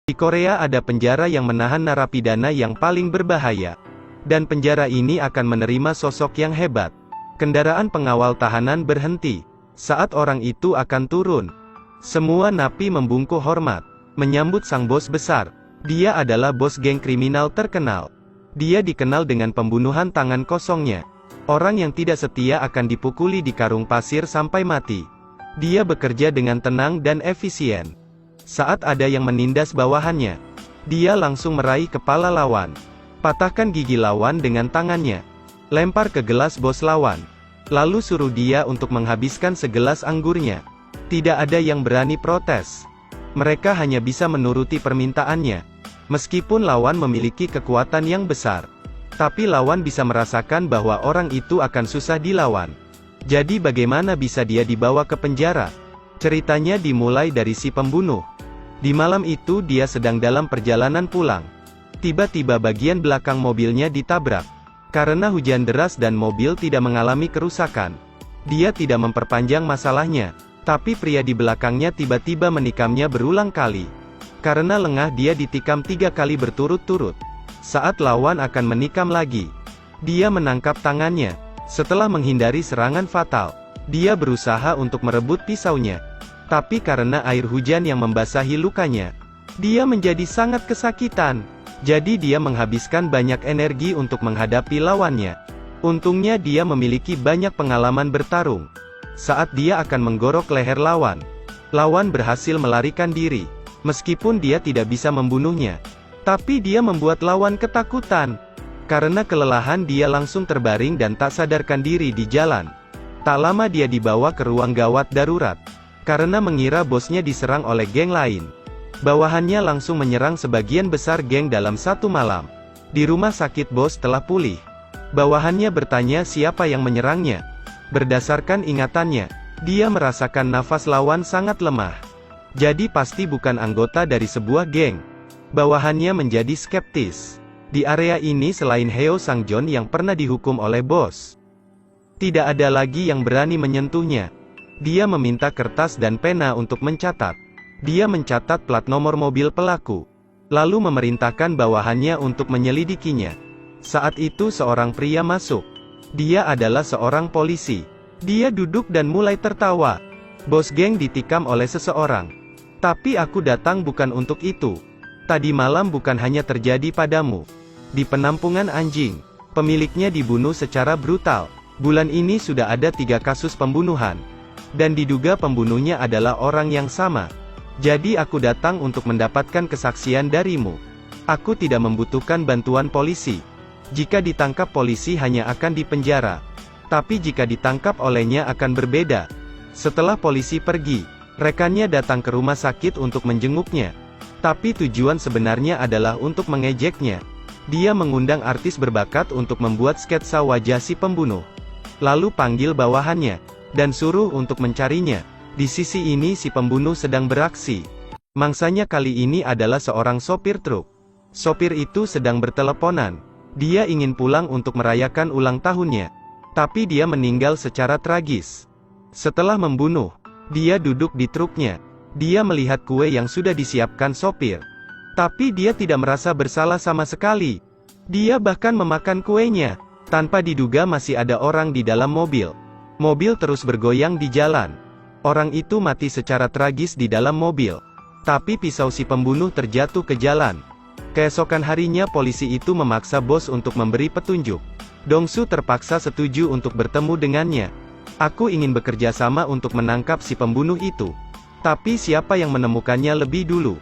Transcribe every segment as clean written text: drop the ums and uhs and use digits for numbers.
Di Korea ada penjara yang menahan narapidana yang paling berbahaya. Dan penjara ini akan menerima sosok yang hebat. Kendaraan pengawal tahanan berhenti. Saat orang itu akan turun, semua napi membungkuk hormat, menyambut sang bos besar. Dia adalah bos geng kriminal terkenal. Dia dikenal dengan pembunuhan tangan kosongnya. Orang yang tidak setia akan dipukuli di karung pasir sampai mati. Dia bekerja dengan tenang dan efisien. Saat ada yang menindas bawahannya, dia langsung meraih kepala lawan. Patahkan gigi lawan dengan tangannya. Lempar ke gelas bos lawan. Lalu suruh dia untuk menghabiskan segelas anggurnya. Tidak ada yang berani protes. Mereka hanya bisa menuruti permintaannya. Meskipun lawan memiliki kekuatan yang besar, tapi lawan bisa merasakan bahwa orang itu akan susah dilawan. Jadi bagaimana bisa dia dibawa ke penjara? Ceritanya dimulai dari si pembunuh. Di malam itu dia sedang dalam perjalanan pulang. Tiba-tiba bagian belakang mobilnya ditabrak. Karena hujan deras dan mobil tidak mengalami kerusakan, dia tidak memperpanjang masalahnya. Tapi pria di belakangnya tiba-tiba menikamnya berulang kali. Karena lengah dia ditikam 3 kali berturut-turut. Saat lawan akan menikam lagi, dia menangkap tangannya. Setelah menghindari serangan fatal, dia berusaha untuk merebut pisaunya. Tapi karena air hujan yang membasahi lukanya, dia menjadi sangat kesakitan. Jadi dia menghabiskan banyak energi untuk menghadapi lawannya. Untungnya dia memiliki banyak pengalaman bertarung. Saat dia akan menggorok leher lawan, lawan berhasil melarikan diri. Meskipun dia tidak bisa membunuhnya, tapi dia membuat lawan ketakutan. Karena kelelahan dia langsung terbaring dan tak sadarkan diri di jalan. Tak lama dia dibawa ke ruang gawat darurat. Karena mengira bosnya diserang oleh geng lain, bawahannya langsung menyerang sebagian besar geng dalam satu malam. Di rumah sakit bos telah pulih. Bawahannya bertanya siapa yang menyerangnya. Berdasarkan ingatannya, dia merasakan nafas lawan sangat lemah. Jadi pasti bukan anggota dari sebuah geng. Bawahannya menjadi skeptis. Di area ini selain Heo Sang-jeon yang pernah dihukum oleh bos, tidak ada lagi yang berani menyentuhnya. Dia meminta kertas dan pena untuk mencatat. Dia mencatat plat nomor mobil pelaku, lalu memerintahkan bawahannya untuk menyelidikinya. Saat itu seorang pria masuk. Dia adalah seorang polisi. Dia duduk dan mulai tertawa. Bos geng ditikam oleh seseorang. Tapi aku datang bukan untuk itu. Tadi malam bukan hanya terjadi padamu. Di penampungan anjing, pemiliknya dibunuh secara brutal. Bulan ini sudah ada 3 kasus pembunuhan. Dan diduga pembunuhnya adalah orang yang sama. Jadi aku datang untuk mendapatkan kesaksian darimu. Aku tidak membutuhkan bantuan polisi. Jika ditangkap polisi hanya akan dipenjara. Tapi jika ditangkap olehnya akan berbeda. Setelah polisi pergi, rekannya datang ke rumah sakit untuk menjenguknya. Tapi tujuan sebenarnya adalah untuk mengejeknya. Dia mengundang artis berbakat untuk membuat sketsa wajah si pembunuh. Lalu panggil bawahannya, dan suruh untuk mencarinya. Di sisi ini si pembunuh sedang beraksi. Mangsanya kali ini adalah seorang sopir truk. Sopir itu sedang berteleponan. Dia ingin pulang untuk merayakan ulang tahunnya. Tapi dia meninggal secara tragis. Setelah membunuh, dia duduk di truknya. Dia melihat kue yang sudah disiapkan sopir. Tapi dia tidak merasa bersalah sama sekali. Dia bahkan memakan kuenya. Tanpa diduga masih ada orang di dalam mobil. Mobil terus bergoyang di jalan. Orang itu mati secara tragis di dalam mobil. Tapi pisau si pembunuh terjatuh ke jalan. Keesokan harinya polisi itu memaksa bos untuk memberi petunjuk. Dongsu terpaksa setuju untuk bertemu dengannya. Aku ingin bekerja sama untuk menangkap si pembunuh itu. Tapi siapa yang menemukannya lebih dulu?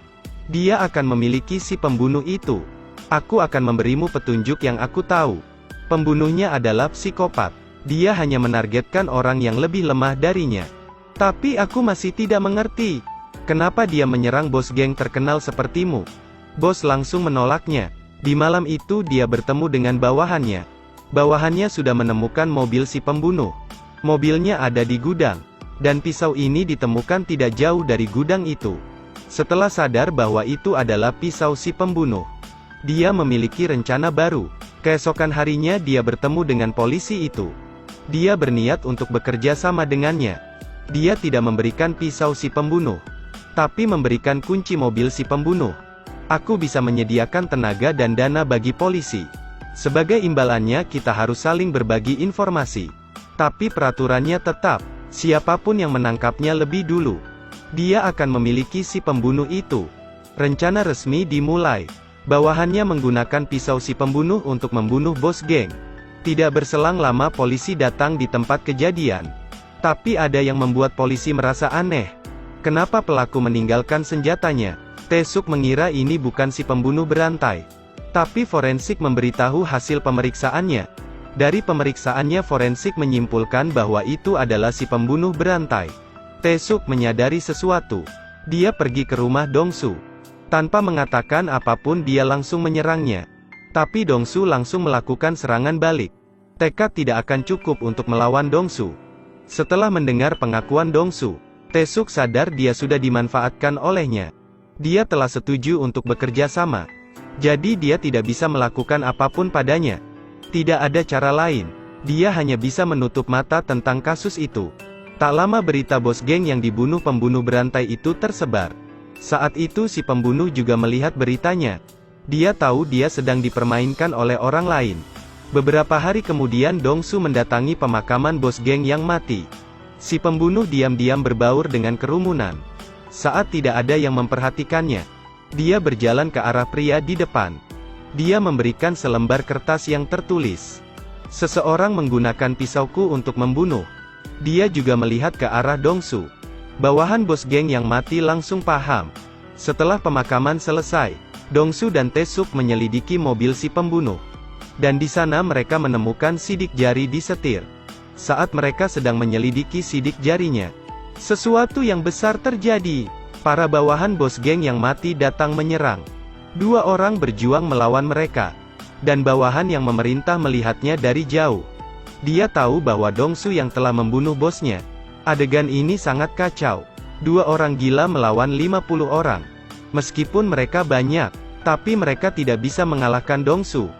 Dia akan memiliki si pembunuh itu. Aku akan memberimu petunjuk yang aku tahu. Pembunuhnya adalah psikopat. Dia hanya menargetkan orang yang lebih lemah darinya. Tapi aku masih tidak mengerti. Kenapa dia menyerang bos geng terkenal sepertimu? Bos langsung menolaknya. Di malam itu dia bertemu dengan bawahannya. Bawahannya sudah menemukan mobil si pembunuh. Mobilnya ada di gudang. Dan pisau ini ditemukan tidak jauh dari gudang itu. Setelah sadar bahwa itu adalah pisau si pembunuh, dia memiliki rencana baru. Keesokan harinya dia bertemu dengan polisi itu. Dia berniat untuk bekerja sama dengannya. Dia tidak memberikan pisau si pembunuh, tapi memberikan kunci mobil si pembunuh. Aku bisa menyediakan tenaga dan dana bagi polisi. Sebagai imbalannya kita harus saling berbagi informasi. Tapi peraturannya tetap, siapapun yang menangkapnya lebih dulu, dia akan memiliki si pembunuh itu. Rencana resmi dimulai. Bawahannya menggunakan pisau si pembunuh untuk membunuh bos geng. Tidak berselang lama polisi datang di tempat kejadian. Tapi ada yang membuat polisi merasa aneh. Kenapa pelaku meninggalkan senjatanya? Tae-suk mengira ini bukan si pembunuh berantai. Tapi forensik memberitahu hasil pemeriksaannya. Dari pemeriksaannya forensik menyimpulkan bahwa itu adalah si pembunuh berantai. Tae-suk menyadari sesuatu. Dia pergi ke rumah Dong-su. Tanpa mengatakan apapun dia langsung menyerangnya. Tapi Dong-su langsung melakukan serangan balik. Tekad tidak akan cukup untuk melawan Dong-su. Setelah mendengar pengakuan Dong-su, Tae-suk sadar dia sudah dimanfaatkan olehnya. Dia telah setuju untuk bekerja sama. Jadi dia tidak bisa melakukan apapun padanya. Tidak ada cara lain. Dia hanya bisa menutup mata tentang kasus itu. Tak lama berita bos geng yang dibunuh pembunuh berantai itu tersebar. Saat itu si pembunuh juga melihat beritanya. Dia tahu dia sedang dipermainkan oleh orang lain. Beberapa hari kemudian Dong-su mendatangi pemakaman bos geng yang mati. Si pembunuh diam-diam berbaur dengan kerumunan. Saat tidak ada yang memperhatikannya, dia berjalan ke arah pria di depan. Dia memberikan selembar kertas yang tertulis, "Seseorang menggunakan pisauku untuk membunuh." Dia juga melihat ke arah Dong-su. Bawahan bos geng yang mati langsung paham. Setelah pemakaman selesai, Dong-su dan Tae-suk menyelidiki mobil si pembunuh. Dan di sana mereka menemukan sidik jari di setir. Saat mereka sedang menyelidiki sidik jarinya, sesuatu yang besar terjadi. Para bawahan bos geng yang mati datang menyerang. Dua orang berjuang melawan mereka. Dan bawahan yang memerintah melihatnya dari jauh. Dia tahu bahwa Dong-su yang telah membunuh bosnya. Adegan ini sangat kacau. Dua orang gila melawan 50 orang. Meskipun mereka banyak, tapi mereka tidak bisa mengalahkan Dong-su.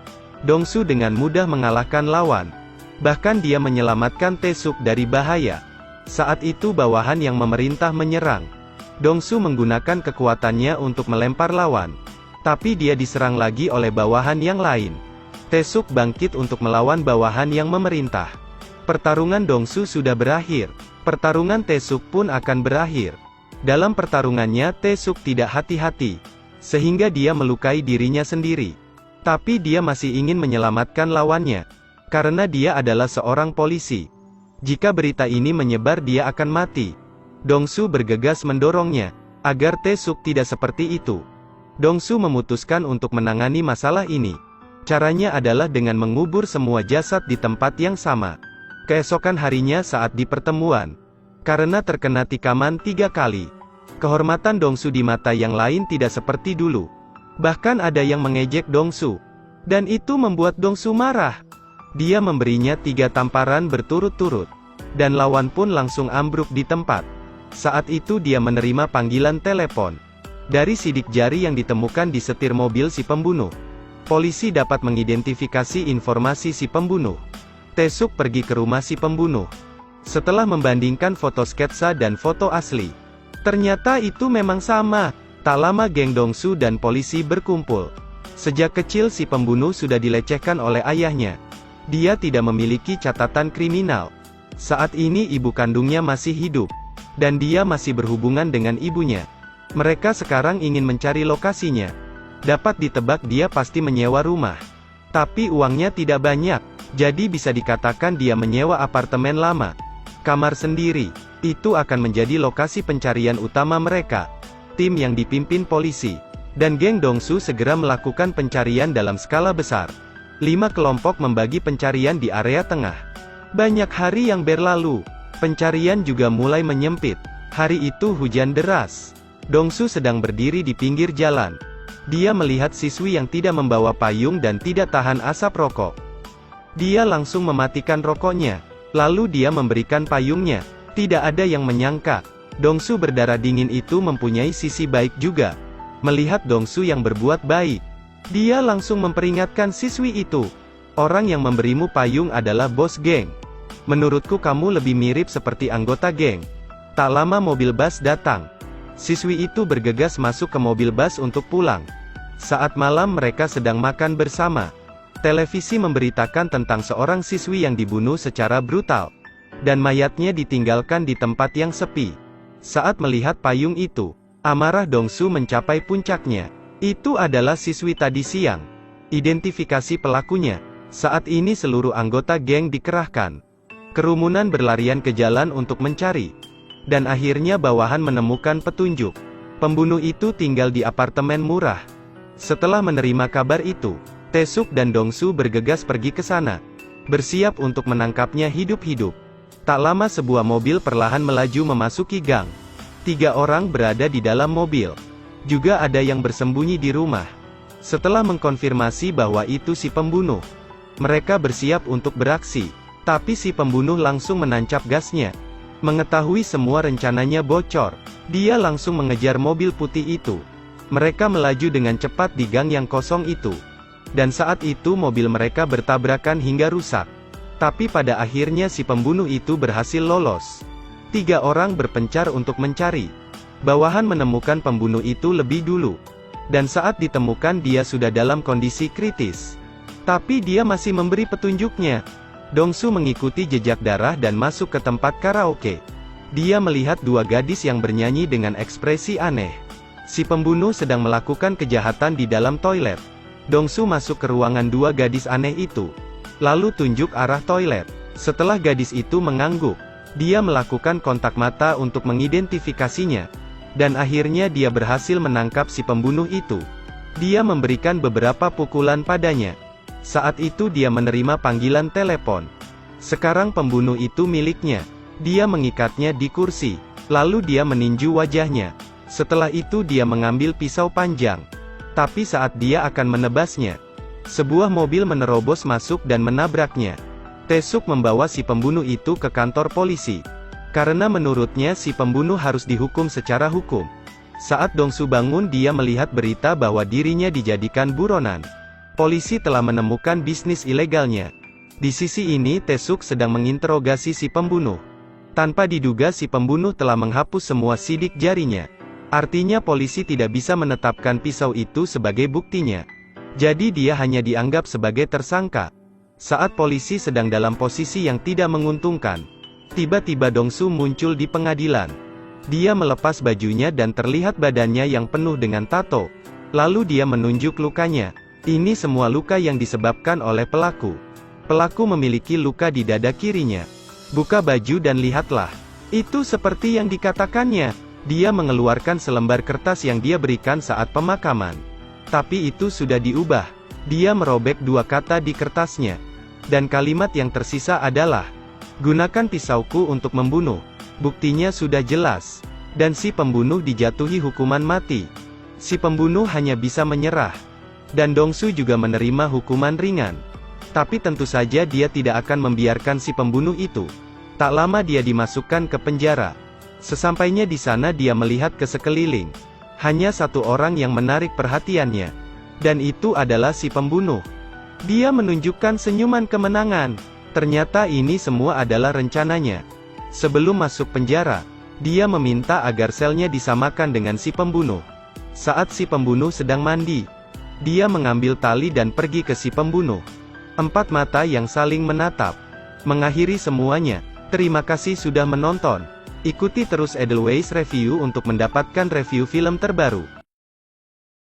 Dong-su dengan mudah mengalahkan lawan. Bahkan dia menyelamatkan Tae-suk dari bahaya. Saat itu bawahan yang memerintah menyerang. Dong-su menggunakan kekuatannya untuk melempar lawan. Tapi dia diserang lagi oleh bawahan yang lain. Tae-suk bangkit untuk melawan bawahan yang memerintah. Pertarungan Dong-su sudah berakhir. Pertarungan Tae-suk pun akan berakhir. Dalam pertarungannya Tae-suk tidak hati-hati. Sehingga dia melukai dirinya sendiri. Tapi dia masih ingin menyelamatkan lawannya. Karena dia adalah seorang polisi. Jika berita ini menyebar dia akan mati. Dong-su bergegas mendorongnya, agar Tae-suk tidak seperti itu. Dong-su memutuskan untuk menangani masalah ini. Caranya adalah dengan mengubur semua jasad di tempat yang sama. Keesokan harinya saat di pertemuan, karena terkena tikaman 3 kali, kehormatan Dong-su di mata yang lain tidak seperti dulu. Bahkan ada yang mengejek Dong-su. Dan itu membuat Dong-su marah. Dia memberinya 3 tamparan berturut-turut. Dan lawan pun langsung ambruk di tempat. Saat itu dia menerima panggilan telepon. Dari sidik jari yang ditemukan di setir mobil si pembunuh, polisi dapat mengidentifikasi informasi si pembunuh. Tae-suk pergi ke rumah si pembunuh. Setelah membandingkan foto sketsa dan foto asli, ternyata itu memang sama. Tak lama geng Dong-su dan polisi berkumpul. Sejak kecil si pembunuh sudah dilecehkan oleh ayahnya. Dia tidak memiliki catatan kriminal. Saat ini ibu kandungnya masih hidup. Dan dia masih berhubungan dengan ibunya. Mereka sekarang ingin mencari lokasinya. Dapat ditebak dia pasti menyewa rumah. Tapi uangnya tidak banyak. Jadi bisa dikatakan dia menyewa apartemen lama. Kamar sendiri. Itu akan menjadi lokasi pencarian utama mereka. Tim yang dipimpin polisi dan geng Dong-su segera melakukan pencarian dalam skala besar. 5 kelompok membagi pencarian di area tengah. Banyak hari yang berlalu, pencarian juga mulai menyempit. Hari itu hujan deras. Dong-su sedang berdiri di pinggir jalan. Dia melihat siswi yang tidak membawa payung dan tidak tahan asap rokok. Dia langsung mematikan rokoknya. Lalu dia memberikan payungnya. Tidak ada yang menyangka Dong-su berdarah dingin itu mempunyai sisi baik juga. Melihat Dong-su yang berbuat baik, dia langsung memperingatkan siswi itu. Orang yang memberimu payung adalah bos geng. Menurutku kamu lebih mirip seperti anggota geng. Tak lama mobil bus datang. Siswi itu bergegas masuk ke mobil bus untuk pulang. Saat malam mereka sedang makan bersama. Televisi memberitakan tentang seorang siswi yang dibunuh secara brutal. Dan mayatnya ditinggalkan di tempat yang sepi. Saat melihat payung itu, amarah Dongsu mencapai puncaknya. Itu adalah siswi tadi siang. Identifikasi pelakunya. Saat ini seluruh anggota geng dikerahkan. Kerumunan berlarian ke jalan untuk mencari. Dan akhirnya bawahan menemukan petunjuk. Pembunuh itu tinggal di apartemen murah. Setelah menerima kabar itu, Taesuk dan Dongsu bergegas pergi ke sana. Bersiap untuk menangkapnya hidup-hidup. Tak lama sebuah mobil perlahan melaju memasuki gang. 3 orang berada di dalam mobil. Juga ada yang bersembunyi di rumah. Setelah mengkonfirmasi bahwa itu si pembunuh, mereka bersiap untuk beraksi. Tapi si pembunuh langsung menancap gasnya. Mengetahui semua rencananya bocor, dia langsung mengejar mobil putih itu. Mereka melaju dengan cepat di gang yang kosong itu. Dan saat itu mobil mereka bertabrakan hingga rusak. Tapi pada akhirnya si pembunuh itu berhasil lolos. 3 orang berpencar untuk mencari. Bawahan menemukan pembunuh itu lebih dulu. Dan saat ditemukan dia sudah dalam kondisi kritis. Tapi dia masih memberi petunjuknya. Dongsu mengikuti jejak darah dan masuk ke tempat karaoke. Dia melihat 2 gadis yang bernyanyi dengan ekspresi aneh. Si pembunuh sedang melakukan kejahatan di dalam toilet. Dongsu masuk ke ruangan 2 gadis aneh itu. Lalu tunjuk arah toilet. Setelah gadis itu mengangguk, dia melakukan kontak mata untuk mengidentifikasinya. Dan akhirnya dia berhasil menangkap si pembunuh itu. Dia memberikan beberapa pukulan padanya. Saat itu dia menerima panggilan telepon. Sekarang pembunuh itu miliknya. Dia mengikatnya di kursi. Lalu dia meninju wajahnya. Setelah itu dia mengambil pisau panjang. Tapi saat dia akan menebasnya, sebuah mobil menerobos masuk dan menabraknya. Taesuk membawa si pembunuh itu ke kantor polisi. Karena menurutnya si pembunuh harus dihukum secara hukum. Saat Dongsu bangun dia melihat berita bahwa dirinya dijadikan buronan. Polisi telah menemukan bisnis ilegalnya. Di sisi ini Taesuk sedang menginterogasi si pembunuh. Tanpa diduga si pembunuh telah menghapus semua sidik jarinya. Artinya polisi tidak bisa menetapkan pisau itu sebagai buktinya. Jadi dia hanya dianggap sebagai tersangka. Saat polisi sedang dalam posisi yang tidak menguntungkan, tiba-tiba Dongsu muncul di pengadilan. Dia melepas bajunya dan terlihat badannya yang penuh dengan tato. Lalu dia menunjuk lukanya. Ini semua luka yang disebabkan oleh pelaku. Pelaku memiliki luka di dada kirinya. Buka baju dan lihatlah. Itu seperti yang dikatakannya. Dia mengeluarkan selembar kertas yang dia berikan saat pemakaman. Tapi itu sudah diubah. Dia merobek 2 kata di kertasnya. Dan kalimat yang tersisa adalah, "Gunakan pisauku untuk membunuh." Buktinya sudah jelas. Dan si pembunuh dijatuhi hukuman mati. Si pembunuh hanya bisa menyerah. Dan Dongsu juga menerima hukuman ringan. Tapi tentu saja dia tidak akan membiarkan si pembunuh itu. Tak lama dia dimasukkan ke penjara. Sesampainya di sana dia melihat ke sekeliling. Hanya 1 orang yang menarik perhatiannya. Dan itu adalah si pembunuh. Dia menunjukkan senyuman kemenangan. Ternyata ini semua adalah rencananya. Sebelum masuk penjara, dia meminta agar selnya disamakan dengan si pembunuh. Saat si pembunuh sedang mandi, dia mengambil tali dan pergi ke si pembunuh. 4 mata yang saling menatap. Mengakhiri semuanya. Terima kasih sudah menonton. Ikuti terus Edelweiss Review untuk mendapatkan review film terbaru.